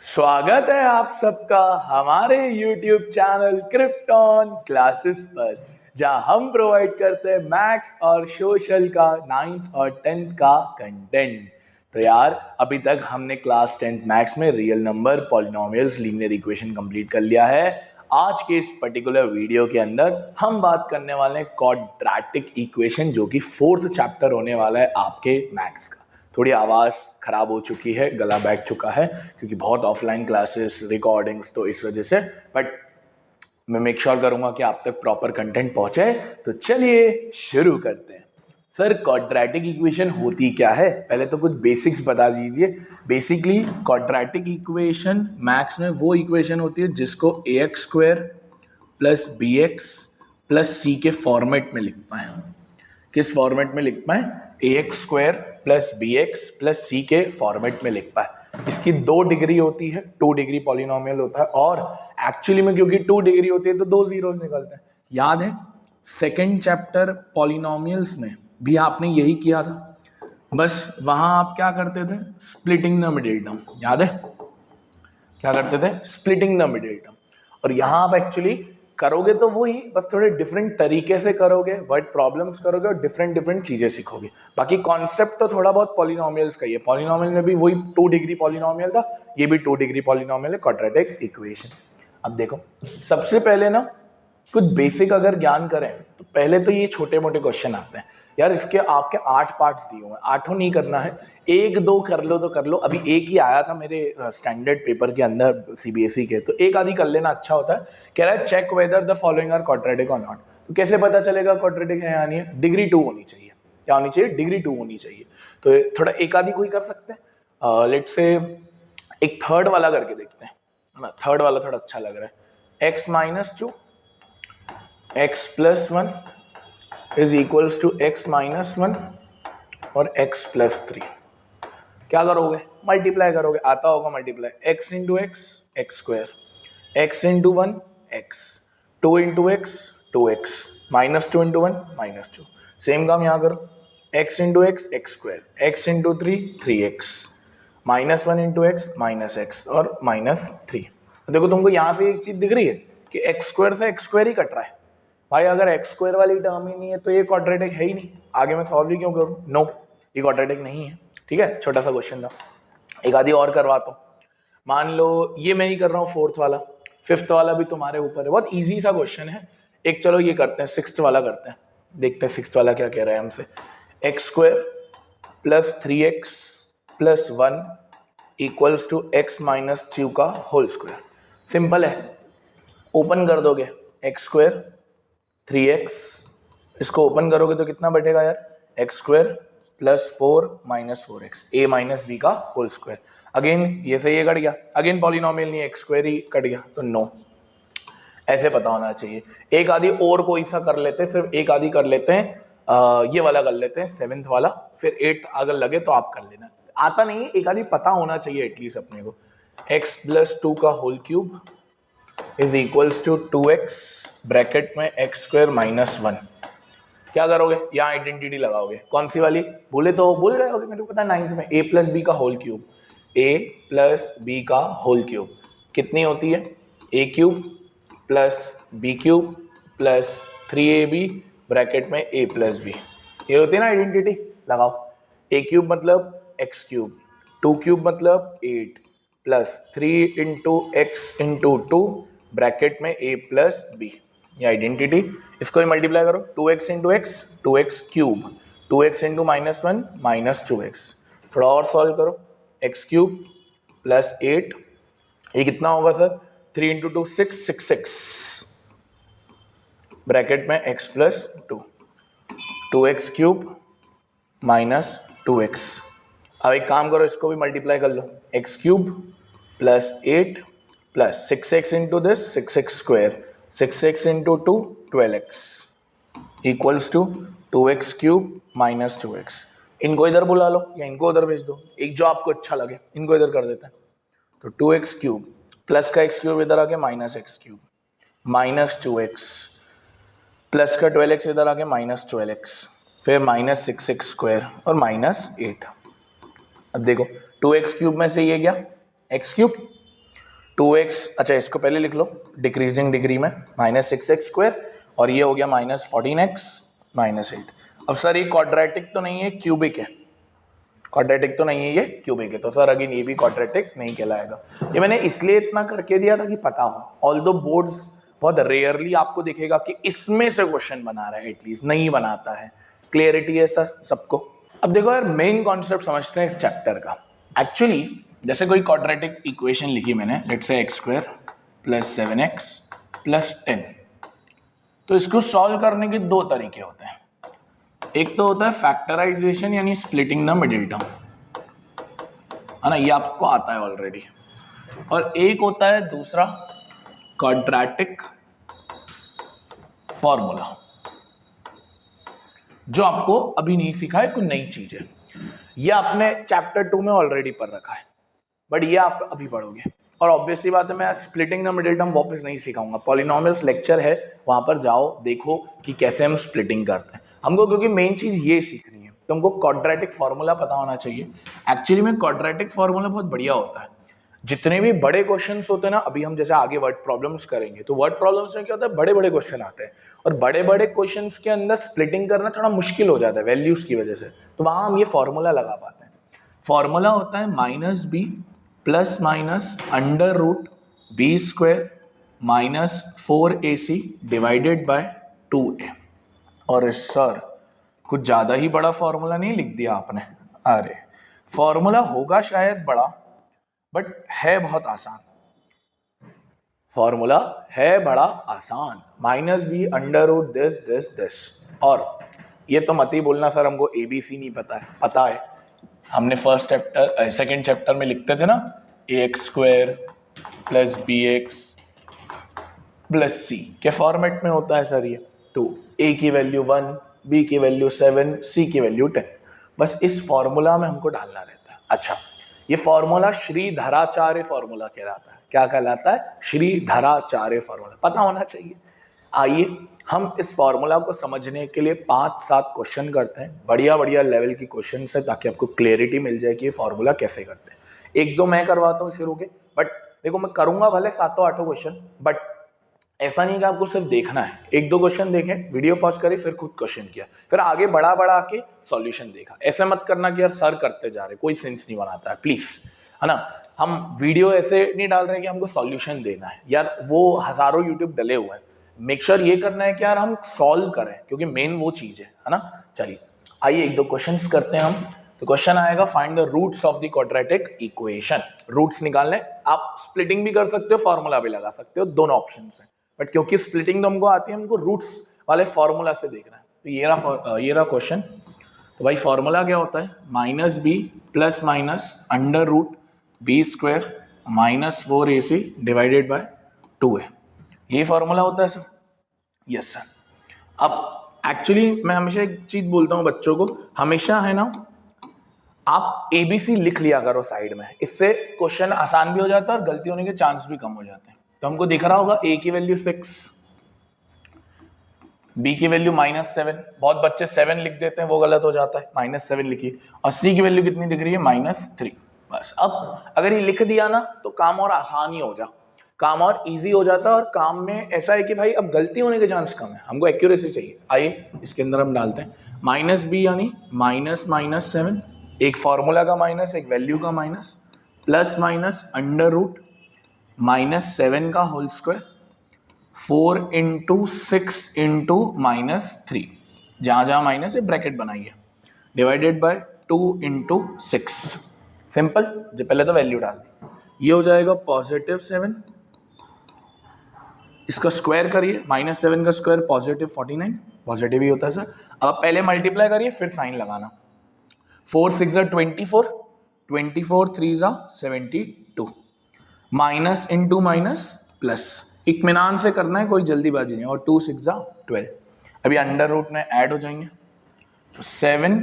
स्वागत है आप सबका हमारे YouTube चैनल क्रिप्टॉन क्लासेस पर, जहां हम प्रोवाइड करते हैं मैथ्स और सोशल का 9th और 10th का कंटेंट। तो यार अभी तक हमने क्लास 10th मैथ्स में real number, polynomials, linear equation complete कर लिया है। आज के इस पर्टिकुलर वीडियो के अंदर हम बात करने वाले हैं क्वाड्रेटिक इक्वेशन, जो कि 4th चैप्टर होने वाला है आपके मैथ्स का। थोड़ी आवाज़ ख़राब हो चुकी है, गला बैठ चुका है क्योंकि बहुत ऑफलाइन क्लासेस, रिकॉर्डिंग्स, तो इस वजह से। बट मैं मेक श्योर करूंगा कि आप तक प्रॉपर कंटेंट पहुंचे। तो चलिए शुरू करते हैं। सर, क्वाड्रेटिक इक्वेशन होती क्या है? पहले तो कुछ बेसिक्स बता दीजिए। बेसिकली क्वाड्रेटिक इक्वेशन मैथ्स में वो इक्वेशन होती है जिसको ax square plus B X plus C के फॉर्मेट में लिख पाए। किस फॉर्मेट में लिख पाए? ax square plus B X plus C के फॉर्मेट में लिख पाए। इसकी 2 डिग्री होती है, 2 डिग्री पॉलिनोमियल होता है, और एक्चुअली में क्योंकि 2 डिग्री होती है तो 2 जीरोस निकलते हैं। याद है सेकंड चैप्टर पॉलिनोमियल्स में भी आपने यही किया था, बस वहां आप क्या करते थे? Splitting the middle term. याद है क्या करते थे? Splitting the middle term. और यहां आप एक्चुअली करोगे तो वही, बस थोड़े डिफरेंट तरीके से करोगे, वर्ड प्रॉब्लम्स करोगे और डिफरेंट डिफरेंट चीजें सीखोगे। बाकी कॉन्सेप्ट तो थोड़ा बहुत पॉलिनोमियल्स का ही है। पॉलिनोमियल में भी वही 2 डिग्री पॉलिनोमियल था, ये भी 2 डिग्री पॉलिनोमियल है, क्वाड्रेटिक इक्वेशन। अब देखो, सबसे पहले ना कुछ बेसिक अगर ज्ञान करें तो पहले तो ये छोटे मोटे क्वेश्चन आते हैं। यार इसके आपके 8 पार्ट्स दिए हुए हैं, 8 नहीं करना है, 1-2 कर लो तो कर लो। अभी एक ही आया था मेरे स्टैंडर्ड पेपर के अंदर सीबीएसई के, तो एक आधी कर लेना अच्छा होता है। कह रहा है check whether the following are quadratic or not. तो कैसे पता चलेगा क्वाड्रेटिक है या नहीं है? डिग्री 2 होनी चाहिए। क्या होनी चाहिए? डिग्री 2 होनी चाहिए। तो थोड़ा एक आधी कोई कर सकते हैं। लेट से एक थर्ड वाला करके देखते हैं, है ना? थर्ड वाला थोड़ा अच्छा लग रहा है। x-2 x plus 1 is equals to x minus 1 और x प्लस 3। क्या करोगे? मल्टीप्लाई करोगे, आता होगा multiply. x into x x square, x into 1 x, 2 into x 2x, -2 into 1 -2। Same काम यहाँ करो, x into x x square, x into 3 3x, -1 into x -x और -3। देखो तुमको यहाँ से एक चीज दिख रही है कि एक्स स्क्वायर से एक्स स्क्वायर ही कट रहा है। भाई अगर एक्स स्क्वायर वाली टर्म ही नहीं है तो ये क्वाड्रेटिक है ही नहीं, आगे मैं सॉल्व ही क्यों करूं? नो, ये क्वाड्रेटिक नहीं है। ठीक है, छोटा सा क्वेश्चन था। एक आधी और करवाता हूं। मान लो ये मैं ही कर रहा हूँ फोर्थ वाला, फिफ्थ वाला भी तुम्हारे ऊपर है, बहुत इजी सा क्वेश्चन है। एक चलो ये करते हैं, सिक्स्थ वाला करते हैं, देखते हैं सिक्स्थ वाला क्या कह रहा है हमसे। X square plus 3x plus 1 equals to x minus 2 का होल स्क्वायर। सिंपल है, ओपन कर दोगे एक्स स्क्वायर 3x, इसको ओपन करोगे तो कितना बैठेगा यार? X square plus 4 minus 4x, a minus B का होल स्क्वायर। अगेन ये से ये कट गया, अगेन पॉलिनोमियल नहीं, एक्स स्क्वायर ही कट गया, तो नो। ऐसे पता होना चाहिए। एक आधी और कोई सा कर लेते हैं, सिर्फ एक आधी कर लेते हैं। ये वाला कर लेते हैं, 7th वाला, फिर 8th अगर लगे तो आप कर लेना। आता नहीं है, एक आधी पता होना चाहिए एटलीस्ट अपने को। x प्लस 2 का whole cube is equals to 2x bracket में x स्क्वायर माइनस 1। क्या करोगे? यहाँ आइडेंटिटी लगाओगे, कौन सी वाली? भूले तो भूल गए होगे, मेरे को पता है 9th में। a प्लस बी का whole cube, a plus B का होल क्यूब कितनी होती है? a cube plus B cube plus 3ab bracket में a प्लस बी। ये होती है ना आइडेंटिटी, लगाओ। a क्यूब मतलब x क्यूब, 2 क्यूब मतलब 8 plus 3 into x into 2 bracket में a प्लस बी, ये आइडेंटिटी। इसको ही मल्टीप्लाई करो, 2x into x 2x cube, 2x into -1 -2x। थोड़ा और सॉल्व करो, x क्यूब प्लस 8, ये कितना होगा सर? 3 इंटू 2 6 6 ब्रैकेट में x plus 2, 2x cube minus 2x। अब एक काम करो, इसको भी मल्टीप्लाई कर लो, x cube plus 8 plus 6x into this 6x square, 6x into 2 12x equals to 2x cube minus 2x। इनको इधर बुला लो या इनको उधर भेज दो, एक जो आपको अच्छा लगे, इनको इधर कर देते हैं। तो 2x क्यूब प्लस का x क्यूब इधर आके minus x cube minus 2x plus का 12x इधर आके माइनस 12x, फिर माइनस 6x स्क्वायर और माइनस 8। अब देखो 2x क्यूब में से ये गया x क्यूब, 2x, अच्छा इसको पहले लिख लो डिक्रीजिंग डिग्री में, -6x², और ये हो गया -14x -8। अब सर ये क्वाड्रेटिक तो नहीं है, क्यूबिक है। क्वाड्रेटिक तो नहीं है, ये क्यूबिक है, तो सर अगेन ये भी क्वाड्रेटिक नहीं कहलाएगा। ये मैंने इसलिए इतना करके दिया था कि पता हो। ऑल्दो बोर्ड्स बहुत रेयरली आपको दिखेगा कि इसमें से क्वेश्चन बना रहा है, एटलीस्ट नहीं बनाता है। क्लियरिटी है सर सबको। अब देखो यार, मेन कॉन्सेप्ट समझते हैं इस चैप्टर का। एक्चुअली जैसे कोई क्वाड्रेटिक इक्वेशन लिखी मैंने, लेट्स से x² + 7x + 10, तो इसको सॉल्व करने के दो तरीके होते हैं। एक तो होता है फैक्टराइजेशन, यानी स्प्लिटिंग द मिडिल टर्म, है ना, ये आपको आता है ऑलरेडी। और एक होता है दूसरा क्वाड्रेटिक फॉर्मूला, जो आपको अभी नहीं सीखा है, कोई नई चीज है। ये आपने चैप्टर 2 में ऑलरेडी पढ़ रखा है, बट ये आप अभी पढ़ोगे। और ऑब्वियसली बात है, मैं स्प्लिटिंग द मिडिल टर्म वापस नहीं सिखाऊंगा। पॉलिनोमियल्स लेक्चर है, वहां पर जाओ देखो कि कैसे हम स्प्लिटिंग करते हैं हमको, क्योंकि मेन चीज ये सीखनी है। तो हमको क्वाड्रेटिक फॉर्मूला पता होना चाहिए। एक्चुअली में क्वाड्रेटिक फॉर्मूला बहुत बढ़िया होता है। जितने भी बड़े क्वेश्चंस होते हैं ना, अभी हम जैसे आगे वर्ड प्रॉब्लम्स करेंगे, तो वर्ड प्रॉब्लम्स में क्या होता है, बड़े बड़े क्वेश्चन आते हैं, और बड़े बड़े क्वेश्चंस के अंदर स्प्लिटिंग करना थोड़ा मुश्किल हो जाता है वैल्यूज की वजह से। तो वहां हम ये फॉर्मूला लगा पाते हैं। फॉर्मूला होता है -b + (√b² - 4ac / 2a। और सर कुछ ज्यादा ही बड़ा फॉर्मूला नहीं लिख दिया आपने? अरे फॉर्मूला होगा शायद बड़ा, बट है बहुत आसान। फॉर्मूला है बड़ा आसान, -b √this। और ये तो मत ही बोलना सर हमको ABC नहीं पता है। पता है, हमने सेकंड चैप्टर में लिखते थे ना, ax² + bx + c के फॉर्मेट में होता है सर ये। तो a की वैल्यू 1, b की वैल्यू 7, c की वैल्यू 10, बस इस फॉर्मूला में हमको डालना रहता है। अच्छा, ये फॉर्मूला श्रीधराचार्य फॉर्मूला कहलाता है। क्या कहलाता है? श्रीधराचार्य फॉर्मूला, पता होना चाहिए। आइए हम इस फॉर्मूला को समझने के लिए 5-7 क्वेश्चन करते हैं, बढ़िया बढ़िया लेवल की क्वेश्चन है, ताकि आपको क्लियरिटी मिल जाए कि ये फॉर्मूला कैसे करते हैं। 1-2 मैं करवाता हूँ शुरू के, बट देखो मैं करूंगा भले 7-8 क्वेश्चन, बट ऐसा नहीं कि आपको सिर्फ देखना है। 1-2 क्वेश्चन देखें, वीडियो पॉज करें, फिर खुद क्वेश्चन किया, फिर आगे बढ़ा बढ़ा के सॉल्यूशन देखा। ऐसे मत करना कि यार सर करते जा रहे, कोई सेंस नहीं बनाता है, प्लीज, है ना। हम वीडियो ऐसे नहीं डाल रहे कि हमको सॉल्यूशन देना है यार, वो हजारों यूट्यूब डले हुए हैं। मेक श्योर ये करना है कि यार हम सॉल्व करें, क्योंकि मेन वो चीज है ना। चलिए आइए 1-2 क्वेश्चंस करते हैं हम। तो क्वेश्चन आएगा, find the roots of the quadratic equation. Roots निकालने, आप स्प्लिटिंग भी कर सकते हो, फॉर्मूला भी लगा सकते हो, दोनों ऑप्शन है, बट क्योंकि स्प्लिटिंग तो हमको आती है, हमको रूट्स वाले फॉर्मूला से देखना है। तो ये रहा क्वेश्चन। तो भाई फॉर्मूला क्या होता है? -b ± (√b²) - 4ac / 2a। ये फॉर्मूला होता है सर? Yes sir. अब एक्चुअली मैं हमेशा एक चीज बोलता हूँ बच्चों को, हमेशा है ना, आप ABC लिख लिया करो साइड में, इससे क्वेश्चन आसान भी हो जाता है और गलती होने के चांस भी कम हो जाते हैं। तो हमको दिख रहा होगा A की वैल्यू 6, B की वैल्यू -7, बहुत बच्चे 7 लिख देते हैं, वो गलत हो जाता है, -7 लिखिए। और C की वैल्यू कितनी दिख रही है? -3। बस अब अगर ये लिख दिया ना, तो काम और आसान ही हो जा, काम और इजी हो जाता है। और काम में ऐसा है कि भाई अब गलती होने के चांस कम है, हमको एक्यूरेसी चाहिए। आइए इसके अंदर हम डालते हैं -b यानी -7, एक फॉर्मूला का माइनस, एक वैल्यू का माइनस, प्लस माइनस (7 का होल स्क्वायर 4 × 6 × -3, जहां जहां माइनस है ब्रैकेट बनाइए, डिवाइडेड बाय 2 × 6। सिंपल, जो पहले तो वैल्यू डाल दी, ये हो जाएगा +7, इसका स्क्वायर करिए, -7 का स्क्वायर +49, पॉजिटिव ही होता है सर। अब पहले मल्टीप्लाई करिए, फिर साइन लगाना। 4 × 6 = 24, 24 × 3 = 72, माइनस इंटू माइनस प्लस, इत्मीनान से करना है, कोई जल्दीबाजी नहीं। और 2 × 6 = 12, अभी अंडर रूट में ऐड हो जाएंगे, तो 7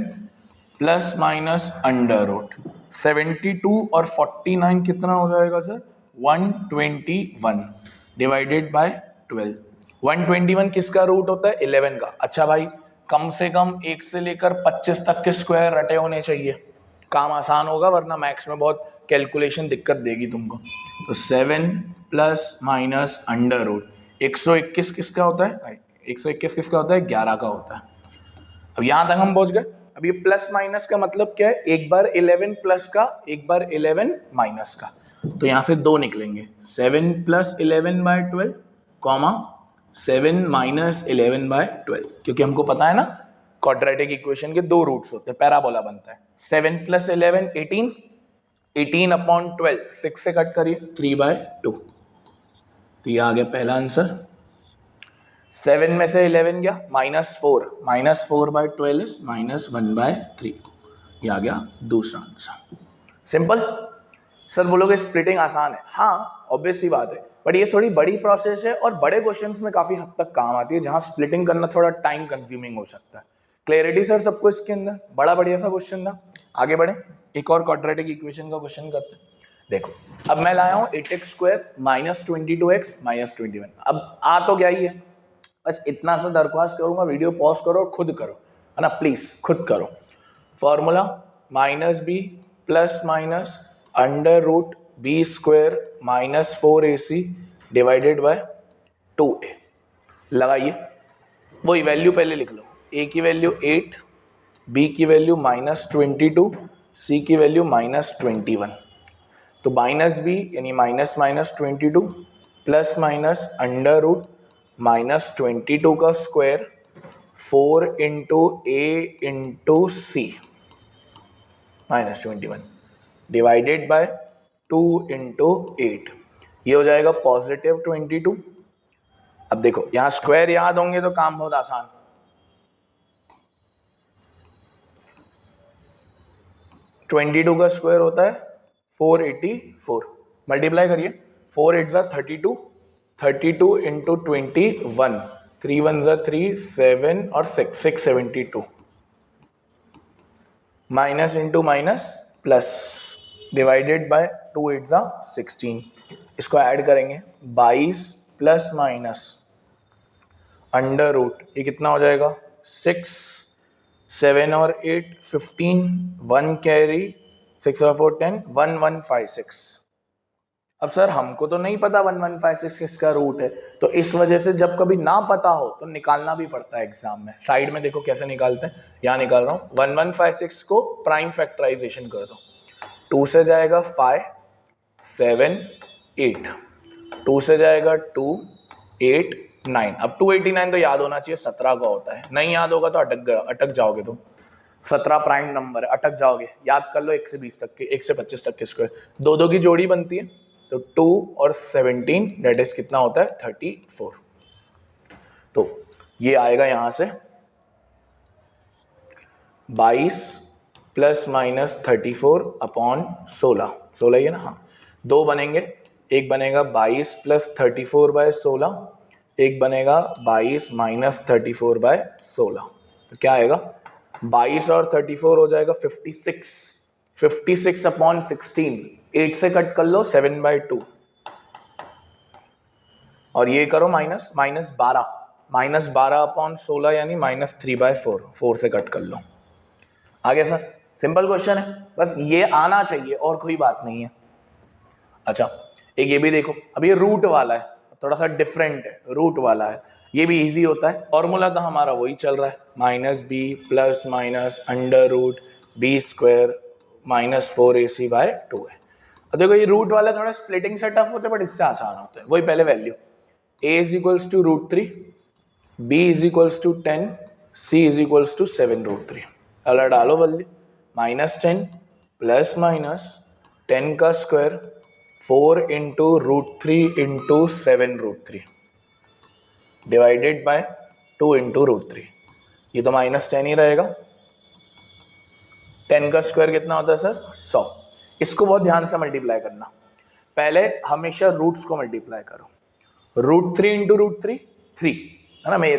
प्लस माइनस अंडर रूट 72 और 49 कितना हो जाएगा सर? 121 divided by 12। 121 किसका रूट होता है? 11 का। अच्छा भाई, कम से कम 1 से लेकर 25 तक के स्क्वायर रटे होने चाहिए, काम आसान होगा, वरना मैथ्स में बहुत कैलकुलेशन दिक्कत देगी तुमको। तो 7 प्लस माइनस अंडर रूट 121 किसका होता है? 121 किसका होता है? 11 का होता है। अब यहां तक हम पहुंच गए। अब ये प्लस माइनस का मतलब क्या है? एक बार 11 प्लस का, एक बार 11 माइनस का। तो यहां से 2 निकलेंगे, 7 plus 11 by 12 comma 7 minus 11 by 12, क्योंकि हमको पता है ना क्वाड्रेटिक इक्वेशन के 2 रूट्स होते हैं, पैराबोला बनता है। 7 प्लस 11 18, 18 अपॉन 12 6 से कट करिए 3/2। तो ये आ गया पहला आंसर। 7 में से 11 गया -4, -4/12 इज -1/3। ये आ गया दूसरा आंसर। सिंपल। सर बोलोगे स्प्लिटिंग आसान है, हाँ ऑब्वियस सी बात है, बट ये थोड़ी बड़ी प्रोसेस है और बड़े क्वेश्चंस में काफी हद तक काम आती है, जहां स्प्लिटिंग करना थोड़ा टाइम कंज्यूमिंग हो सकता है। क्लैरिटी सर सबको इसके अंदर? बड़ा बढ़िया सा क्वेश्चन था। आगे बढ़े, एक और क्वाड्रेटिक इक्वेशन का क्वेश्चन करते हैं। देखो अब मैं लाया हूं 8x² -22x -21। अब आ तो गया ही है, बस इतना सा दरख्वास्त करूंगा, वीडियो पॉज करो और खुद करो, है ना, प्लीज खुद करो। Formula -b plus minus under root b² -4ac divided by 2a। लगाइए, वही वैल्यू पहले लिख लो। a की वैल्यू 8, b की वैल्यू -22, c की वैल्यू -21। तो -b यानी -22 प्लस माइनस अंडर रूट -22 का square 4 into a into C -21 divided by 2 into 8। ये हो जाएगा +22। अब देखो यहां स्क्वायर याद होंगे तो काम बहुत आसान। ट्वेंटी टू का स्क्वायर होता है 484, मल्टीप्लाई करिए 4 8 ज़ा 32, 32 इंटू 21, 3 1 ज़ा 3, 7 और 6 672, minus into minus plus divided by 2 8 ज़ा 16। इसको ऐड करेंगे 22 प्लस माइनस अंडर रूट, ये कितना हो जाएगा 6 7 और 8 15, 1 कैरी 6 और 4 10, 1156। अब सर हमको तो नहीं पता 1156 किसका रूट है, तो इस वजह से जब कभी ना पता हो तो निकालना भी पड़ता है एग्जाम में। साइड में देखो कैसे निकालते हैं, यहाँ निकाल रहा हूँ। 1156 को प्राइम फैक्टराइजेशन कर दो, 2 से जाएगा 5 7 8, 2 से जाएगा 2 8 9। अब 289 तो याद होना चाहिए, 17 का होता है, नहीं याद होगा तो अटक जाओगे तुम। 17 प्राइम नंबर है, अटक जाओगे। याद कर लो 1 से 20 तक के, 1 से 25 तक के स्क्वायर, 2 की जोड़ी बनती है, तो 2 और 17 डेट इज कितना होता है 34। तो ये आएगा यहां से 22 प्लस माइनस 34 अपॉन 16, 16 ही है ना, हाँ। 2 बनेंगे, एक बनेगा 22 प्लस 34/16, एक बनेगा 22 माइनस 34/16। तो क्या आएगा 22 और 34 हो जाएगा 56, 56 अपॉन 16, 8 से कट कर लो 7/2, और ये करो -12, -12 अपॉन 16 यानी -3/4, 4 से कट कर लो। आगे सर सिंपल क्वेश्चन है, बस ये आना चाहिए और कोई बात नहीं है। अच्छा एक ये भी देखो, अब ये रूट वाला है, थोड़ा सा डिफरेंट है, रूट वाला है, ये भी इजी होता है। फॉर्मूला तो हमारा वही चल रहा है, -b plus minus under root b² -4ac/2 है। अब देखो ये रूट वाला थोड़ा स्प्लिटिंग से टफ होता है, बट इससे आसान होता है। वही पहले वैल्यू a = √3, b = 10, c = 7√3। अलग डालो वैल्यू, -10 प्लस माइनस 10 का square 4 into √3 into 7√3 divided by 2 into √3। ये तो -10 ही रहेगा। 10 का स्क्वायर कितना होता है सर 100। इसको बहुत ध्यान से मल्टीप्लाई करना, पहले हमेशा रूट्स को मल्टीप्लाई करो। √3 इंटू √3 3 है ना, मैं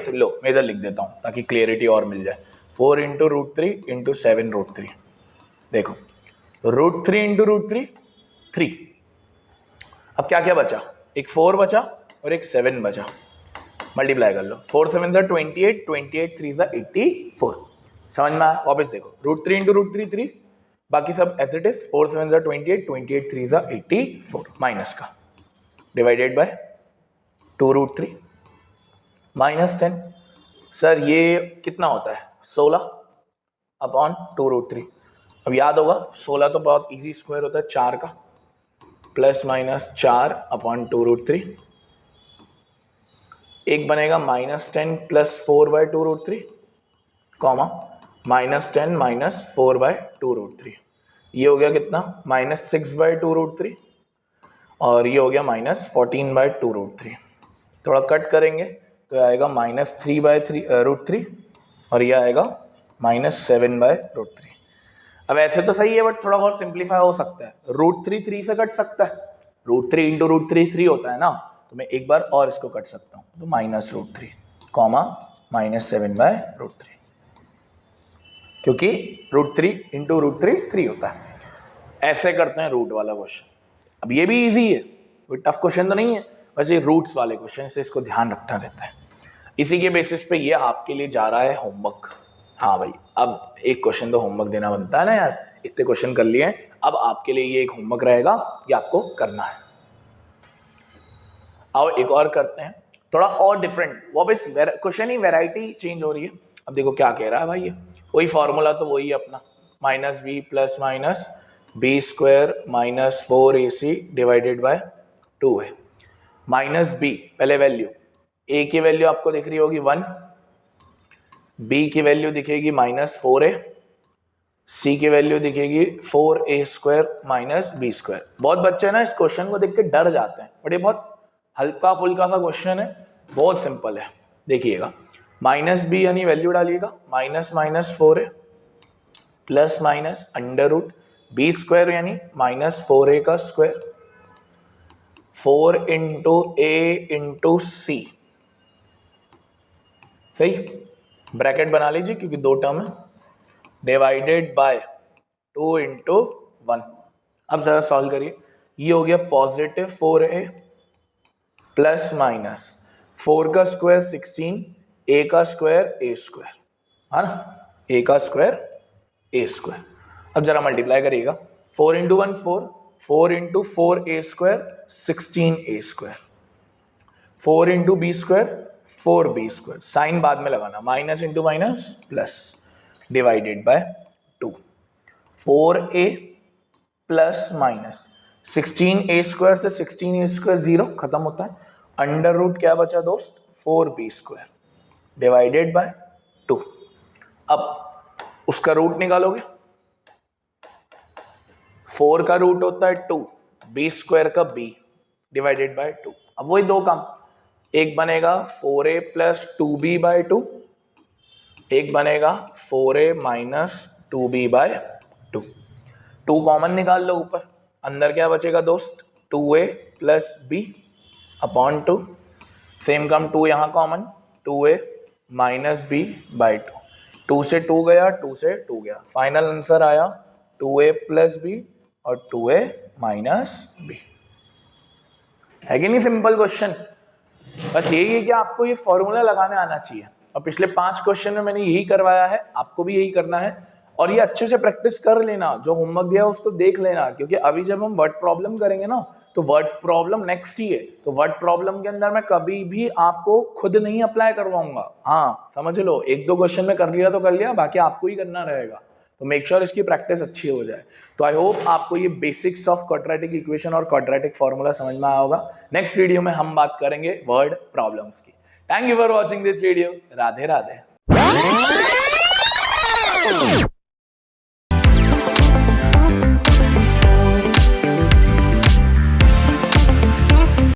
इधर लिख देता हूँ ताकि क्लियरिटी और मिल जाए। 4 इंटू √3 इंटू 7√3, देखो √3 इंटू √3 3। अब क्या क्या बचा, एक 4 बचा और एक 7 बचा, मल्टीप्लाई कर लो। 4 7 ज़ा 28, 28 3 ज़ा 84। समझ में आया? वापस देखो √3 इंटू √3 3, बाकी सब एज इट इज, 4 7 28, 28 3 84 माइनस का डिवाइडेड बाय 2√3 माइनस 10। सर ये कितना होता है 16 अपॉन 2√3। अब याद होगा 16 तो बहुत इजी स्क्वायर होता है 4 का, प्लस माइनस 4 अपॉन 2√3। एक बनेगा minus 10 plus 4/2√3 comma minus 10 minus 4/2√3। ये हो गया कितना माइनस 6/2√3 और ये हो गया माइनस 14/2√3। थोड़ा कट करेंगे तो आएगा माइनस 3/3 और ये आएगा माइनस 7/√3। अब ऐसे तो सही है बट थोड़ा और सिंप्लीफाई हो सकता है। √3 3 से कट सकता है, √3 इंटू √3 3 होता है ना, तो मैं एक बार और इसको कट सकता हूँ, तो माइनस √3 कॉमा माइनस 7/√3, क्योंकि √3 इंटू √3 3 होता है। ऐसे करते हैं रूट वाला क्वेश्चन। अब ये भी इजी है, कोई टफ क्वेश्चन तो नहीं है, वैसे रूट्स वाले क्वेश्चन से इसको ध्यान रखना रहता है। इसी के बेसिस पे ये आपके लिए जा रहा है होमवर्क। हाँ भाई, अब एक क्वेश्चन तो होमवर्क देना बनता है ना यार, इतने क्वेश्चन कर लिए, अब आपके लिए ये एक होमवर्क रहेगा, ये आपको करना है। आओ एक और करते हैं, थोड़ा और डिफरेंट, वापस क्वेश्चन ही वैरायटी चेंज हो रही है। अब देखो क्या कह रहा है भाई, ये वही फॉर्मूला तो वही है अपना, minus B plus minus B square minus 4ac divided by 2 है। माइनस बी पहले वैल्यू, ए की वैल्यू आपको दिख रही होगी 1, बी की वैल्यू दिखेगी माइनस 4a, सी की वैल्यू दिखेगी 4a² माइनस बी स्क्वायर। बहुत बच्चे ना इस क्वेश्चन को देख के डर जाते हैं, बट ये बहुत हल्का फुल्का सा क्वेश्चन है, बहुत सिंपल है। देखिएगा माइनस बी यानी वैल्यू डालिएगा minus minus 4a plus minus under root B square यानी माइनस 4a का square 4 into A into C, सही, ब्रैकेट बना लीजिए क्योंकि दो टर्म है, डिवाइडेड बाय 2 इंटू 1। अब जरा सॉल्व करिए, ये हो गया पॉजिटिव 4a प्लस माइनस 4 का स्क्वायर 16, a का स्क्वायर a स्क्वायर, है ना, a का स्क्वायर a स्क्वायर। अब जरा मल्टीप्लाई करिएगा, 4 into 1 4, 4 into 4a square 16a square, 4 into B square 4b square, sign बाद में लगाना, minus into minus plus divided by 2, 4a plus minus 16a square से 16a स्क्वायर 0 खत्म होता है, अंडर रूट क्या बचा दोस्त 4b स्क्वायर डिवाइडेड बाय 2। अब उसका रूट निकालोगे, 4 का रूट होता है 2, b स्क्वायर का b डिवाइडेड बाय 2। अब वही दो काम, एक बनेगा 4a प्लस 2b बाय 2, एक बनेगा 4a minus 2b bye 2। 2 common निकाल लो ऊपर, अंदर क्या बचेगा दोस्त 2a plus b upon 2, same कम 2 यहाँ common 2a minus b by 2, 2 से 2 गया 2 से 2 गया, फाइनल आंसर आया 2a प्लस b और 2a माइनस b। है कि नहीं सिंपल क्वेश्चन? बस यही है कि आपको ये फॉर्मूला लगाने आना चाहिए, और पिछले 5 क्वेश्चन में मैंने यही करवाया है, आपको भी यही करना है, और ये अच्छे से प्रैक्टिस कर लेना, जो होमवर्क दिया उसको देख लेना, क्योंकि अभी जब हम वर्ड प्रॉब्लम करेंगे ना तो वर्ड प्रॉब्लम नेक्स्ट ही है, तो वर्ड प्रॉब्लम के अंदर मैं कभी भी आपको खुद नहीं अप्लाई करवाऊंगा। हाँ समझ लो, 1-2 क्वेश्चन में कर लिया तो कर लिया, बाकी आपको ही करना रहेगा, तो मेक श्योर इसकी प्रैक्टिस अच्छी हो जाए। तो आई होप आपको ये बेसिक्स ऑफ क्वाड्रेटिक इक्वेशन और क्वाड्रेटिक फॉर्मूला समझ में आया होगा। नेक्स्ट वीडियो में हम बात करेंगे वर्ड प्रॉब्लम्स की। Thank you for watching this video. Radhe Radhe.